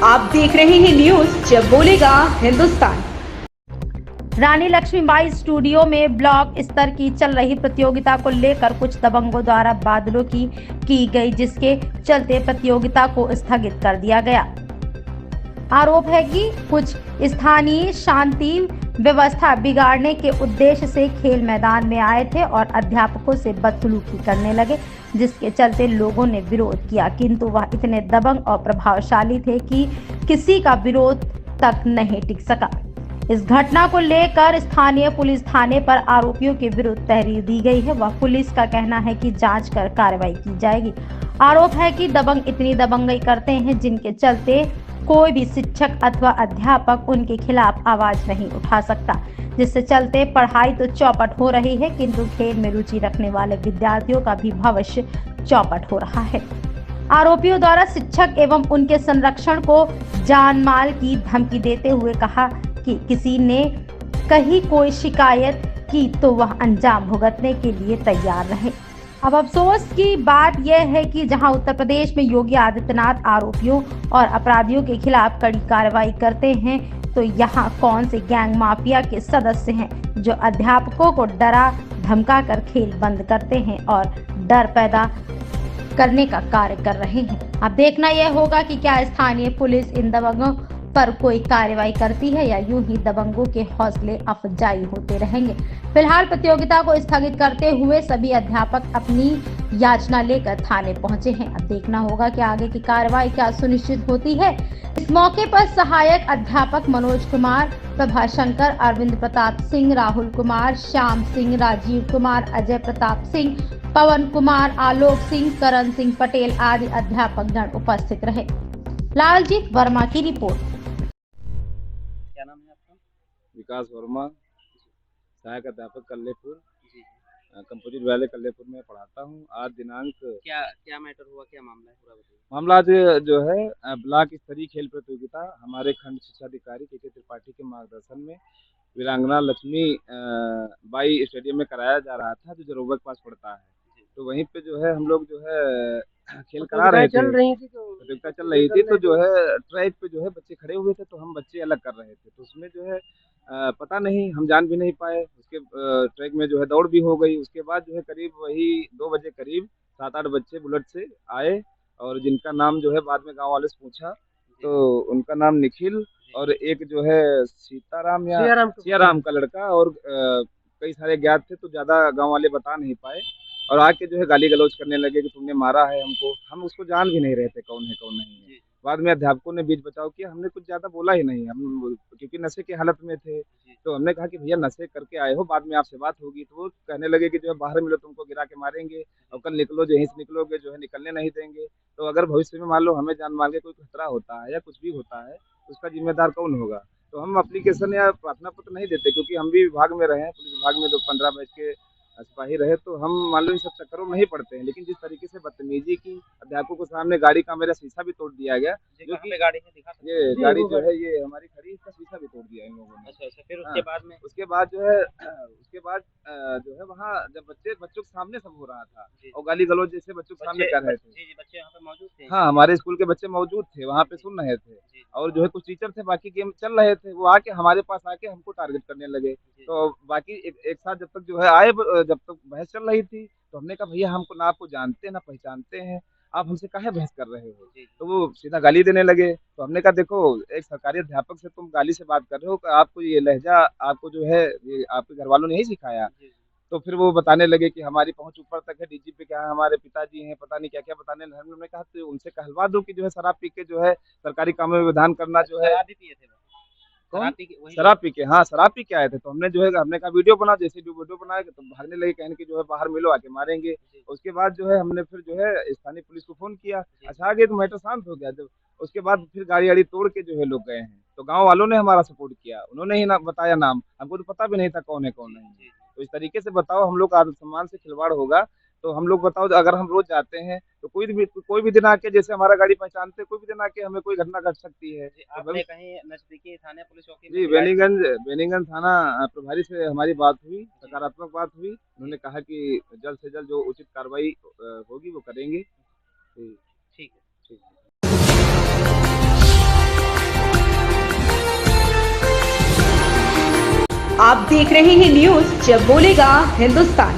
आप देख रहे हैं न्यूज जब बोलेगा हिंदुस्तान। रानी लक्ष्मीबाई स्टूडियो में ब्लॉक स्तर की चल रही प्रतियोगिता को लेकर कुछ दबंगों द्वारा बादलों की गई, जिसके चलते प्रतियोगिता को स्थगित कर दिया गया। आरोप है कि कुछ स्थानीय शांति व्यवस्था बिगाड़ने के उद्देश्य से खेल मैदान में आए थे और अध्यापकों से बदसलूकी करने लगे, जिसके चलते लोगों ने विरोध किया, किंतु वह इतने दबंग और प्रभावशाली थे कि किसी का विरोध तक नहीं टिक सका। इस घटना को लेकर स्थानीय पुलिस थाने पर आरोपियों के विरुद्ध तहरीर दी गई है। वह पुलिस का कहना है कि जांच कर कार्रवाई की जाएगी। आरोप है कि दबंग इतनी दबंगई करते हैं जिनके चलते कोई भी शिक्षक अथवा अध्यापक उनके खिलाफ आवाज नहीं उठा सकता, जिससे चलते पढ़ाई तो चौपट हो रही है, किंतु खेल में रुचि रखने वाले विद्यार्थियों का भी भविष्य चौपट हो रहा है। आरोपियों द्वारा शिक्षक एवं उनके संरक्षण को जान माल की धमकी देते हुए कहा कि किसी ने कहीं कोई शिकायत की तो वह अंजाम भुगतने के लिए तैयार रहे। अब अफसोस की बात यह है कि जहां उत्तर प्रदेश में योगी आदित्यनाथ आरोपियों और अपराधियों के खिलाफ कड़ी कार्रवाई करते हैं, तो यहां कौन से गैंग माफिया के सदस्य हैं जो अध्यापकों को डरा धमका कर खेल बंद करते हैं और डर पैदा करने का कार्य कर रहे हैं। अब देखना यह होगा कि क्या स्थानीय पुलिस इन दबंगों पर कोई कार्रवाई करती है या यूं ही दबंगों के हौसले अफजाई होते रहेंगे। फिलहाल प्रतियोगिता को स्थगित करते हुए सभी अध्यापक अपनी याचना लेकर थाने पहुंचे हैं। अब देखना होगा कि आगे की कार्रवाई क्या सुनिश्चित होती है। इस मौके पर सहायक अध्यापक मनोज कुमार, प्रभाशंकर, अरविंद प्रताप सिंह, राहुल कुमार, श्याम सिंह, राजीव कुमार, अजय प्रताप सिंह, पवन कुमार, आलोक सिंह, करण सिंह पटेल आदि अध्यापक गण उपस्थित रहे। लालजीत वर्मा की रिपोर्ट। क्या नाम है आपका? विकास वर्मा, सहायक अध्यापक कल्लेपुर, कंपोजिट विद्यालय कल्लेपुर में पढ़ाता हूँ। आज दिनांक क्या मैटर हुआ, क्या मामला है, पूरा बताइए। मामला आज जो है ब्लॉक स्तरीय खेल प्रतियोगिता हमारे खंड शिक्षा अधिकारी के त्रिपाठी के मार्गदर्शन में वीरांगना लक्ष्मी बाई स्टेडियम में कराया जा रहा था, जो जरोबा के पास पड़ता है। तो वहीं पे जो है हम लोग जो है खेल करा रहे थे, प्रतियोगिता चल रही थी, तो जो है ट्रैक पे जो है बच्चे खड़े हुए थे, तो हम बच्चे अलग कर रहे थे। तो उसमें जो है पता नहीं, हम जान भी नहीं पाए। उसके ट्रैक में जो है दौड़ भी हो गई। उसके बाद जो है करीब वही 2 बजे करीब 7-8 बच्चे बुलेट से आए, और जिनका नाम जो है बाद में गांव वाले से पूछा तो उनका नाम निखिल और एक जो है सीताराम या सियाराम का लड़का, और कई सारे ज्ञात थे, तो ज़्यादा गांव वाले बता नहीं पाए। और आके जो है गाली गलौज करने लगे कि तुमने मारा है हमको। हम उसको जान भी नहीं रहे थे कौन है कौन नहीं है। बाद में अध्यापकों ने बीच बचाव किया, हमने कुछ ज़्यादा बोला ही नहीं, हम क्योंकि नशे की हालत में थे। तो हमने कहा कि भैया नशे करके आए हो, बाद में आपसे बात होगी। तो वो कहने लगे कि जो है बाहर मिलो, तुमको गिरा के मारेंगे, और कल निकलो, जो यहीं से निकलोगे जो है निकलने नहीं देंगे। तो अगर भविष्य में मान लो हमें जान माल के कोई खतरा होता है या कुछ भी होता है, उसका जिम्मेदार कौन होगा। तो हम एप्लीकेशन या प्रार्थना पत्र नहीं देते, क्योंकि हम भी विभाग में रहे हैं, पुलिस विभाग में 15 बैच के सिपाही रहे, तो हम मान लो इन सब चक्करों में नहीं पड़ते हैं। लेकिन जिस तरीके से बदतमीजी की, अध्यापकों को सामने गाड़ी का मेरा शीशा भी तोड़ दिया गया, जो कि गाड़ी है, दिखा सकते हैं? ये गाड़ी जो है ये हमारी खड़ी, इसका शीशा भी तोड़ दिया इन लोगों ने। अच्छा, फिर उसके बाद में उसके बाद जो है जो है वहाँ जब बच्चों के सामने सब हो रहा था, और गाली गलौज जैसे बच्चों के सामने कर रहे थे। जी, बच्चे यहाँ पे मौजूद थे? हाँ, हमारे स्कूल के बच्चे मौजूद थे, वहाँ पे सुन रहे थे, और जो है कुछ टीचर थे, बाकी गेम चल रहे थे, वो आके हमारे पास आके हमको टारगेट करने लगे। तो बाकी एक साथ जब तक जो है आए, जब तक बहस चल रही थी, तो हमने कहा भैया हमको ना आपको जानते हैं ना पहचानते हैं, आप हमसे काहे बहस कर रहे हो। तो वो सीधा गाली देने लगे। तो हमने कहा देखो, एक सरकारी अध्यापक से तुम गाली से बात कर रहे हो, आपको ये लहजा आपको जो है ये आपके घर वालों ने ही सिखाया। तो फिर वो बताने लगे कि हमारी पहुंच ऊपर तक है, डीजी पे क्या है, हमारे पिताजी हैं, पता नहीं क्या क्या बताने लगे। हमने कहा तो उनसे कहलवा दो कि जो है शराब पी के जो है सरकारी कामों में विधान करना जो है। शराब भी पिए थे? शराब पी के, हाँ शराब पी के आए थे। तो हमने जो है हमने कहा वीडियो बना, जैसे जो वीडियो बनाए तो भागने लगे, कहने की जो है बाहर मिलो, आके मारेंगे। उसके बाद जो है हमने फिर जो है स्थानीय पुलिस को फोन किया। अच्छा आगे तो मैटर शांत हो गया। जब उसके बाद फिर गाड़ी वाड़ी तोड़ के जो है लोग गए हैं, तो गाँव वालों ने हमारा सपोर्ट किया, उन्होंने ही ना बताया नाम, हमको तो पता भी नहीं था कौन है कौन नहीं। तो इस तरीके से बताओ, हम लोग आत्म सम्मान से खिलवाड़ होगा। तो हम लोग बताओ, अगर हम रोज जाते हैं तो कोई भी दिन आके, जैसे हमारा गाड़ी पहचानते, कोई भी दिन आके हमें कोई घटना घट सकती है। आपने कहीं नजदीकी थाने पुलिस चौकी में? जी, बेनीगंज थाना प्रभारी से हमारी बात हुई, सकारात्मक बात हुई। उन्होंने कहा कि जल्द से जल्द जो उचित कार्रवाई होगी वो करेंगे। ठीक है। ठीक है। आप देख रहे हैं न्यूज जब बोलेगा हिंदुस्तान।